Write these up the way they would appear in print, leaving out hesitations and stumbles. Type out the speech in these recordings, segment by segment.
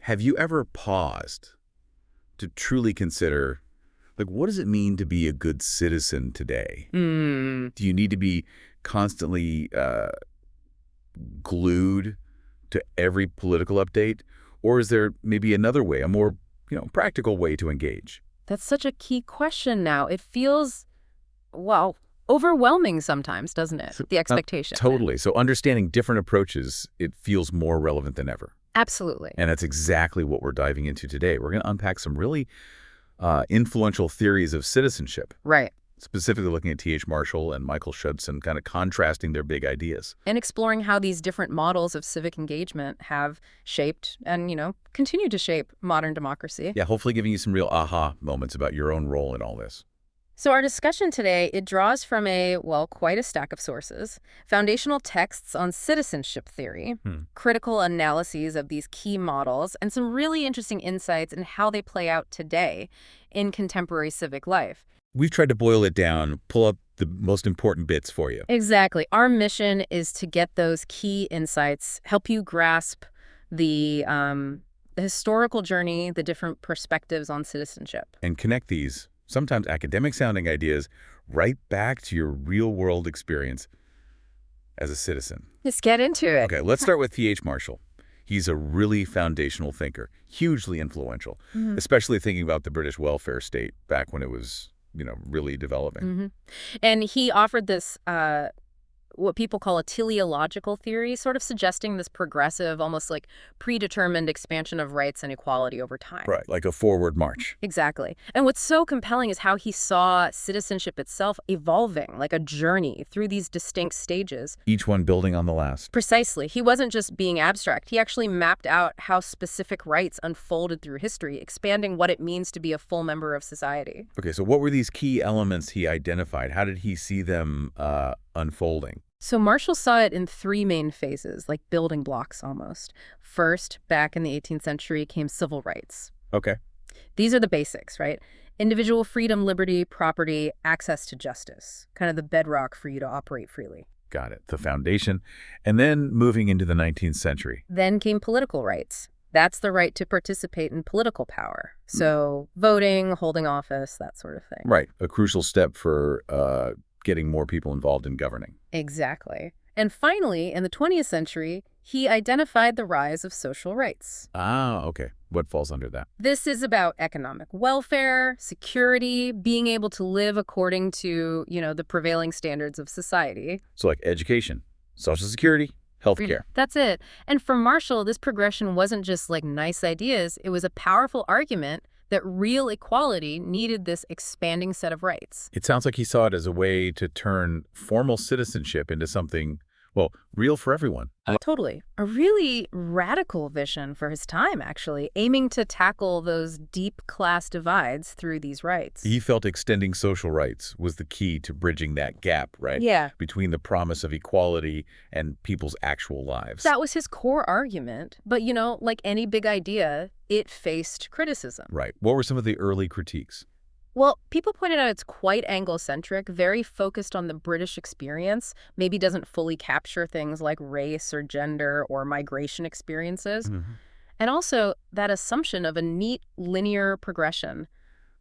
Have you ever paused to truly consider, like, what does it mean to be a good citizen today? Hmm. Do you need to be constantly glued to every political update? Or is there maybe another way, a more, practical way to engage? That's such a key question now. It feels, well, overwhelming sometimes, doesn't it? So, The expectation. totally. So understanding different approaches, it feels more relevant than ever. Absolutely. And that's exactly what we're diving into today. We're going to unpack some really influential theories of citizenship, Right. specifically looking at T.H. Marshall and Michael Schudson, kind of contrasting their big ideas. And exploring how these different models of civic engagement have shaped and, continue to shape modern democracy. Yeah, hopefully giving you some real aha moments about your own role in all this. So our discussion today, it draws from quite a stack of sources: foundational texts on citizenship theory, critical analyses of these key models, and some really interesting insights in how they play out today in contemporary civic life. We've tried to boil it down, pull up the most important bits for you. Exactly. Our mission is to get those key insights, help you grasp the historical journey, the different perspectives on citizenship. And connect these, sometimes academic-sounding ideas, right back to your real-world experience as a citizen. Let's get into it. Okay, let's start with T.H. Marshall. He's a really foundational thinker, hugely influential, especially thinking about the British welfare state back when it was, really developing. And he offered this, what people call a teleological theory, sort of suggesting this progressive, almost like predetermined expansion of rights and equality over time. Right, like a forward march. Exactly. And what's so compelling is how he saw citizenship itself evolving, like a journey through these distinct stages. Each one building on the last. Precisely. He wasn't just being abstract. He actually mapped out how specific rights unfolded through history, expanding what it means to be a full member of society. Okay, so what were these key elements he identified? How did he see them unfolding? So Marshall saw it in three main phases, like building blocks almost. First, back in the 18th century, came civil rights. Okay. These are the basics, right? Individual freedom, liberty, property, access to justice. Kind of the bedrock for you to operate freely. Got it. The foundation. And then moving into the 19th century. Then came political rights. That's the right to participate in political power. So voting, holding office, that sort of thing. Right. A crucial step for getting more people involved in governing. Exactly. And finally, in the 20th century, he identified the rise of social rights. Ah, okay. What falls under that? This is about economic welfare, security, being able to live according to, the prevailing standards of society. So like education, Social Security, healthcare. That's it. And for Marshall, this progression wasn't just like nice ideas. It was a powerful argument that real equality needed this expanding set of rights. It sounds like he saw it as a way to turn formal citizenship into something, well, real for everyone. Totally. A really radical vision for his time, actually, aiming to tackle those deep class divides through these rights. He felt extending social rights was the key to bridging that gap, right? Yeah. Between the promise of equality and people's actual lives. That was his core argument. But, like any big idea, it faced criticism. Right. What were some of the early critiques? Well, people pointed out it's quite Anglo-centric, very focused on the British experience, maybe doesn't fully capture things like race or gender or migration experiences. And also that assumption of a neat, linear progression.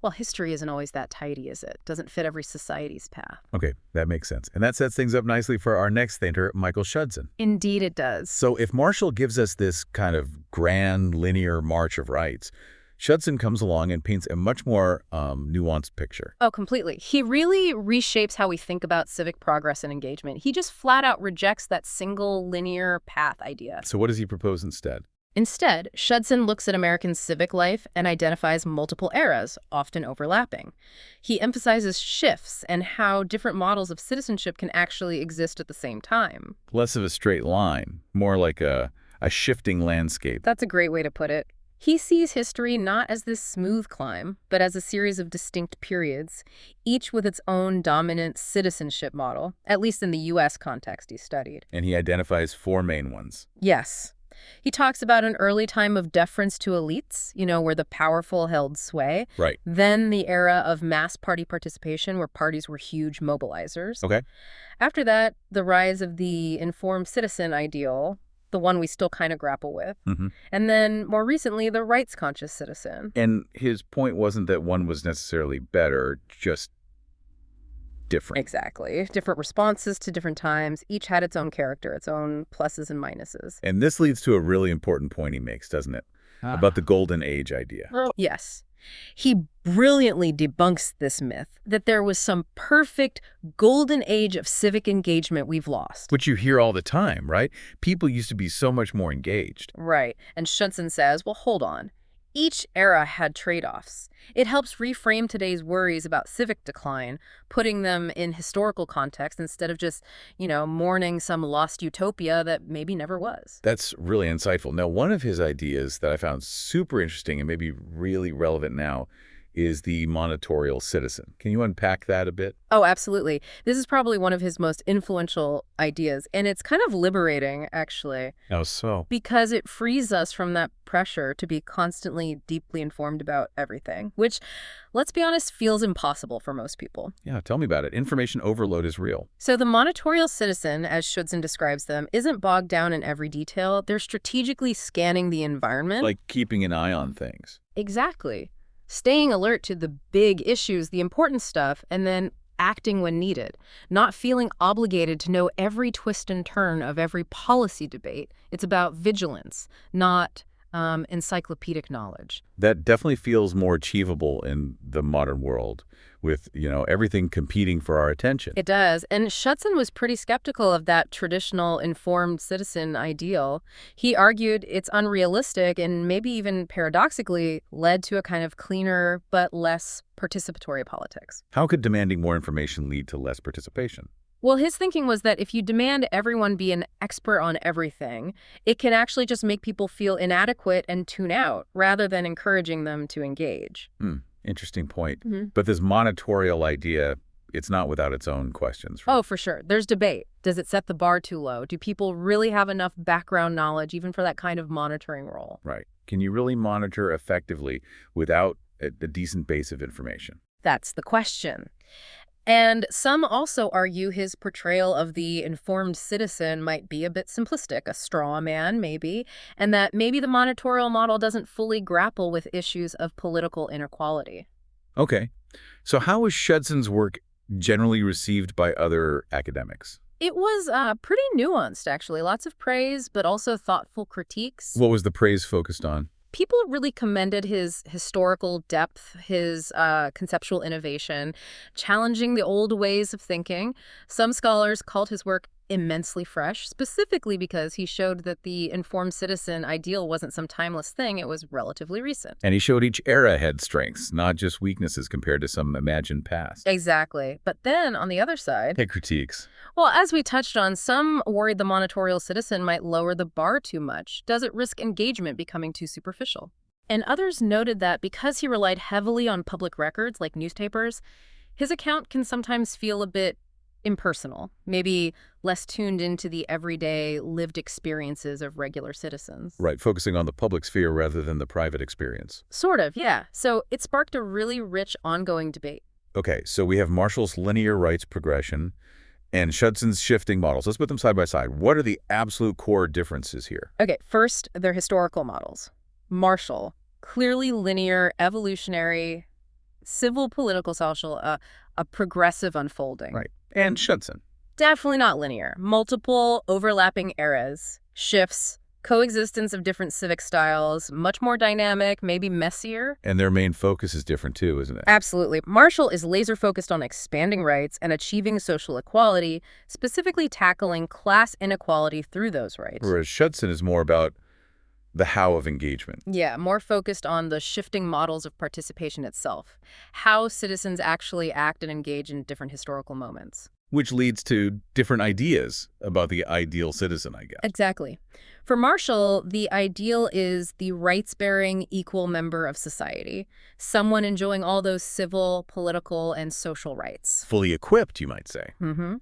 Well, history isn't always that tidy, is it? Doesn't fit every society's path. Okay, that makes sense. And that sets things up nicely for our next thinker, Michael Schudson. Indeed it does. So if Marshall gives us this kind of grand, linear march of rights, Schudson comes along and paints a much more nuanced picture. Oh, completely. He really reshapes how we think about civic progress and engagement. He just flat out rejects that single linear path idea. So what does he propose instead? Instead, Schudson looks at American civic life and identifies multiple eras, often overlapping. He emphasizes shifts and how different models of citizenship can actually exist at the same time. Less of a straight line, more like a shifting landscape. That's a great way to put it. He sees history not as this smooth climb, but as a series of distinct periods, each with its own dominant citizenship model, at least in the U.S. context he studied. And he identifies four main ones. Yes. He talks about an early time of deference to elites, where the powerful held sway. Right. Then the era of mass party participation, where parties were huge mobilizers. Okay. After that, the rise of the informed citizen ideal, the one we still kind of grapple with. Hmm. And then, more recently, the rights-conscious citizen. And his point wasn't that one was necessarily better, just different. Exactly. Different responses to different times. Each had its own character, its own pluses and minuses. And this leads to a really important point he makes, doesn't it? About the golden age idea. Yes. He brilliantly debunks this myth that there was some perfect golden age of civic engagement we've lost. Which you hear all the time, right? People used to be so much more engaged. Right. And Schutzen says, well, hold on. Each era had trade-offs. It helps reframe today's worries about civic decline, putting them in historical context instead of just, mourning some lost utopia that maybe never was. That's really insightful. Now, one of his ideas that I found super interesting and maybe really relevant now is the monitorial citizen. Can you unpack that a bit? Oh, absolutely. This is probably one of his most influential ideas, and it's kind of liberating, actually. How so? Because it frees us from that pressure to be constantly deeply informed about everything, which, let's be honest, feels impossible for most people. Yeah, tell me about it. Information overload is real. So the monitorial citizen, as Schutzen describes them, isn't bogged down in every detail. They're strategically scanning the environment. Like keeping an eye on things. Exactly. Staying alert to the big issues, the important stuff, and then acting when needed. Not feeling obligated to know every twist and turn of every policy debate. It's about vigilance, not encyclopedic knowledge. That definitely feels more achievable in the modern world with, everything competing for our attention. It does. And Schutzen was pretty skeptical of that traditional informed citizen ideal. He argued it's unrealistic and maybe even paradoxically led to a kind of cleaner but less participatory politics. How could demanding more information lead to less participation? Well, his thinking was that if you demand everyone be an expert on everything, it can actually just make people feel inadequate and tune out, rather than encouraging them to engage. Interesting point. Mm-hmm. But this monitorial idea, it's not without its own questions. Oh, for sure. There's debate. Does it set the bar too low? Do people really have enough background knowledge, even for that kind of monitoring role? Right. Can you really monitor effectively without a decent base of information? That's the question. And some also argue his portrayal of the informed citizen might be a bit simplistic, a straw man maybe, and that maybe the monitorial model doesn't fully grapple with issues of political inequality. Okay. So how was Schutzen's work generally received by other academics? It was pretty nuanced, actually. Lots of praise, but also thoughtful critiques. What was the praise focused on? People really commended his historical depth, his conceptual innovation, challenging the old ways of thinking. Some scholars called his work immensely fresh, specifically because he showed that the informed citizen ideal wasn't some timeless thing, it was relatively recent. And he showed each era had strengths, not just weaknesses compared to some imagined past. Exactly. But then, on the other side... Hey, critiques. Well, as we touched on, some worried the monitorial citizen might lower the bar too much. Does it risk engagement becoming too superficial? And others noted that because he relied heavily on public records, like newspapers, his account can sometimes feel a bit impersonal, maybe less tuned into the everyday lived experiences of regular citizens. Right, focusing on the public sphere rather than the private experience. Sort of, yeah. So it sparked a really rich ongoing debate. Okay, so we have Marshall's linear rights progression and Schutzen's shifting models. Let's put them side by side. What are the absolute core differences here? Okay, first, they're historical models. Marshall, clearly linear, evolutionary, civil, political, social, a progressive unfolding. Right. And Schutzen. Definitely not linear. Multiple overlapping eras, shifts, coexistence of different civic styles, much more dynamic, maybe messier. And their main focus is different too, isn't it? Absolutely. Marshall is laser focused on expanding rights and achieving social equality, specifically tackling class inequality through those rights. Whereas Schutzen is more about the how of engagement. Yeah, more focused on the shifting models of participation itself, how citizens actually act and engage in different historical moments. Which leads to different ideas about the ideal citizen, I guess. Exactly. For Marshall, the ideal is the rights-bearing, equal member of society, someone enjoying all those civil, political, and social rights. Fully equipped, you might say. Mm-hmm.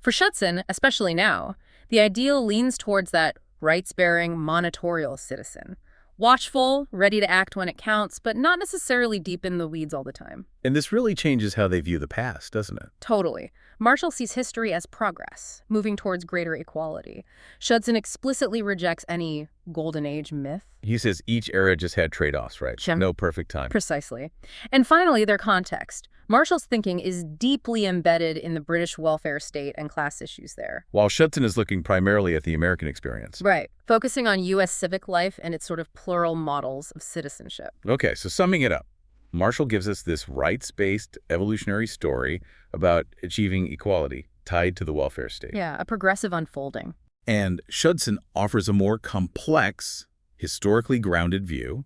For Schutzen, especially now, the ideal leans towards that rights-bearing, monitorial citizen, Watchful, ready to act when it counts, but not necessarily deep in the weeds all the time. And this really changes how they view the past, doesn't it? Totally. Marshall sees history as progress, moving towards greater equality. Judson explicitly rejects any golden age myth. He says each era just had trade-offs, right? No perfect time. Precisely. And finally, their context. Marshall's thinking is deeply embedded in the British welfare state and class issues there. While Judson is looking primarily at the American experience. Right. Focusing on U.S. civic life and its sort of plural models of citizenship. Okay, so summing it up, Marshall gives us this rights-based evolutionary story about achieving equality tied to the welfare state. Yeah, a progressive unfolding. And Judson offers a more complex, historically grounded view.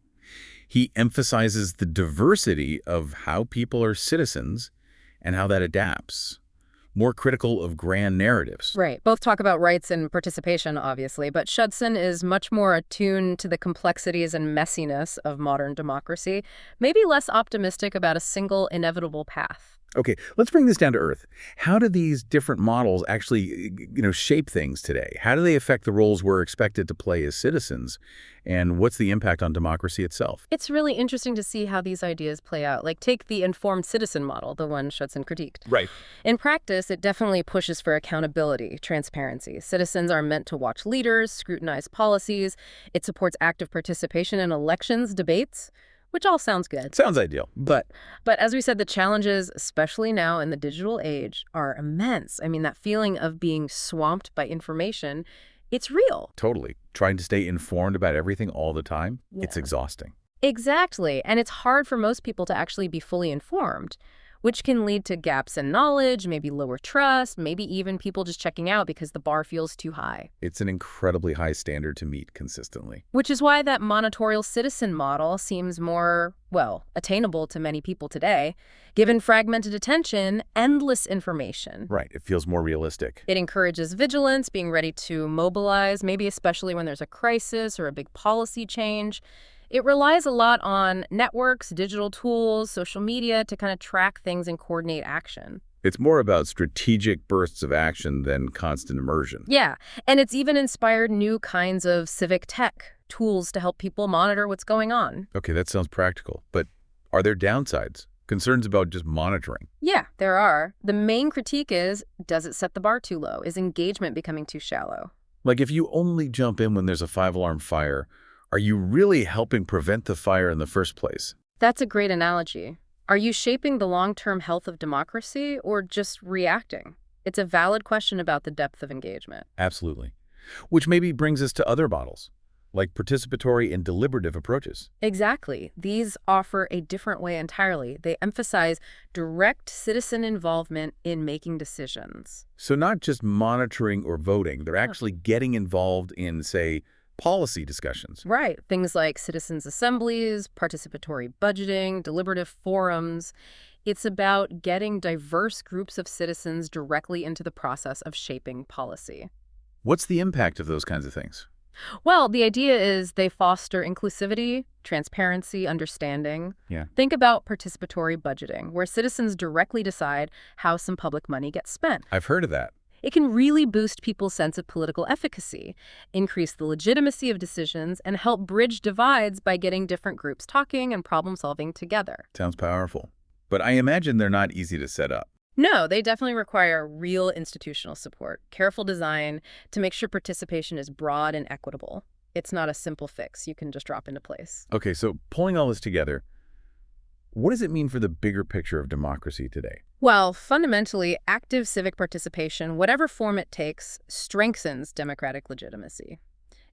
He emphasizes the diversity of how people are citizens and how that adapts. More critical of grand narratives. Right. Both talk about rights and participation, obviously, but Judson is much more attuned to the complexities and messiness of modern democracy, maybe less optimistic about a single inevitable path. Okay, let's bring this down to earth. How do these different models actually, shape things today? How do they affect the roles we're expected to play as citizens? And what's the impact on democracy itself? It's really interesting to see how these ideas play out. Like, take the informed citizen model, the one Judson critiqued. Right. In practice, it definitely pushes for accountability, transparency. Citizens are meant to watch leaders, scrutinize policies. It supports active participation in elections, debates, which all sounds good. Sounds ideal, but as we said, the challenges, especially now in the digital age, are immense. I mean, that feeling of being swamped by information, it's real. totally. Trying to stay informed about everything all the time, it's Yeah. exhausting. Exactly. And it's hard for most people to actually be fully informed, which can lead to gaps in knowledge, maybe lower trust, maybe even people just checking out because the bar feels too high. It's an incredibly high standard to meet consistently. Which is why that monitorial citizen model seems more, well, attainable to many people today. Given fragmented attention, endless information. Right, it feels more realistic. It encourages vigilance, being ready to mobilize, maybe especially when there's a crisis or a big policy change. It relies a lot on networks, digital tools, social media to kind of track things and coordinate action. It's more about strategic bursts of action than constant immersion. Yeah, and it's even inspired new kinds of civic tech, tools to help people monitor what's going on. Okay, that sounds practical, but are there downsides? Concerns about just monitoring? Yeah, there are. The main critique is, does it set the bar too low? Is engagement becoming too shallow? Like if you only jump in when there's a 5-alarm fire, are you really helping prevent the fire in the first place? That's a great analogy. Are you shaping the long-term health of democracy or just reacting? It's a valid question about the depth of engagement. Absolutely. Which maybe brings us to other models, like participatory and deliberative approaches. Exactly. These offer a different way entirely. They emphasize direct citizen involvement in making decisions. So not just monitoring or voting, they're actually getting involved in, say, policy discussions. Right. Things like citizens' assemblies, participatory budgeting, deliberative forums. It's about getting diverse groups of citizens directly into the process of shaping policy. What's the impact of those kinds of things? Well, the idea is they foster inclusivity, transparency, understanding. Yeah. Think about participatory budgeting, where citizens directly decide how some public money gets spent. I've heard of that. It can really boost people's sense of political efficacy, increase the legitimacy of decisions, and help bridge divides by getting different groups talking and problem-solving together. Sounds powerful. But I imagine they're not easy to set up. No, they definitely require real institutional support, careful design to make sure participation is broad and equitable. It's not a simple fix you can just drop into place. Okay, so pulling all this together, what does it mean for the bigger picture of democracy today? Well, fundamentally, active civic participation, whatever form it takes, strengthens democratic legitimacy.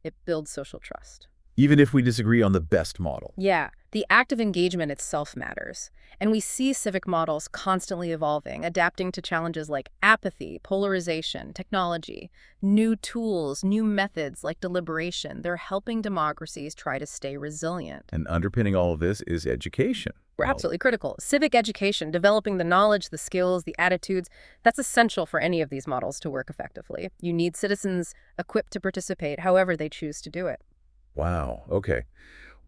It builds social trust. Even if we disagree on the best model. Yeah, the act of engagement itself matters. And we see civic models constantly evolving, adapting to challenges like apathy, polarization, technology, new tools, new methods like deliberation. They're helping democracies try to stay resilient. And underpinning all of this is education. We're absolutely critical. Civic education, developing the knowledge, the skills, the attitudes, that's essential for any of these models to work effectively. You need citizens equipped to participate however they choose to do it. Wow, okay.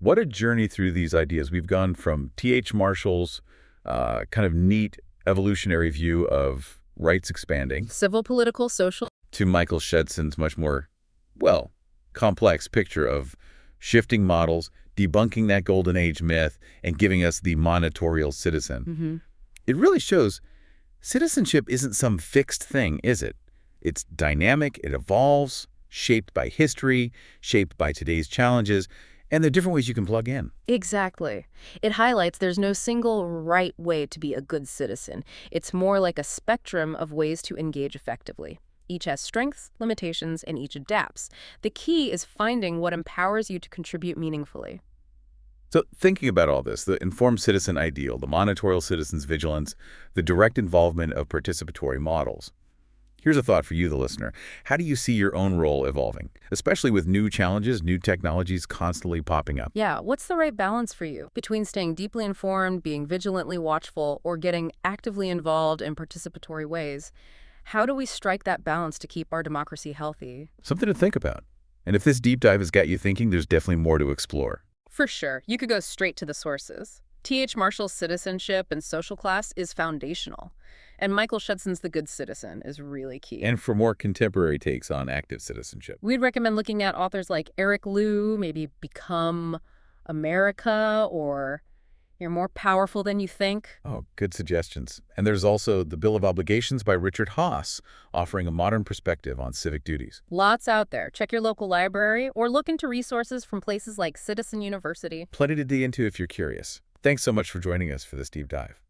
What a journey through these ideas. We've gone from T.H. Marshall's kind of neat evolutionary view of rights expanding Civil, political, social. to Michael Judson's much more, well, complex picture of shifting models, debunking that golden age myth and giving us the monitorial citizen. Mm-hmm. It really shows citizenship isn't some fixed thing, is it? It's dynamic, it evolves, shaped by history, shaped by today's challenges, and there are different ways you can plug in. Exactly. It highlights there's no single right way to be a good citizen. It's more like a spectrum of ways to engage effectively. Each has strengths, limitations, and each adapts. The key is finding what empowers you to contribute meaningfully. So thinking about all this, the informed citizen ideal, the monitorial citizen's vigilance, the direct involvement of participatory models. Here's a thought for you, the listener. How do you see your own role evolving, especially with new challenges, new technologies constantly popping up? Yeah, what's the right balance for you between staying deeply informed, being vigilantly watchful, or getting actively involved in participatory ways? How do we strike that balance to keep our democracy healthy? Something to think about. And if this deep dive has got you thinking, there's definitely more to explore. For sure, you could go straight to the sources. T.H. Marshall's Citizenship and Social Class is foundational. And Michael Schudson's The Good Citizen is really key. And for more contemporary takes on active citizenship. We'd recommend looking at authors like Eric Liu, maybe Become America, or You're More Powerful Than You Think. Oh, good suggestions. And there's also The Bill of Obligations by Richard Haass, offering a modern perspective on civic duties. Lots out there. Check your local library or look into resources from places like Citizen University. Plenty to dig into if you're curious. Thanks so much for joining us for this deep dive.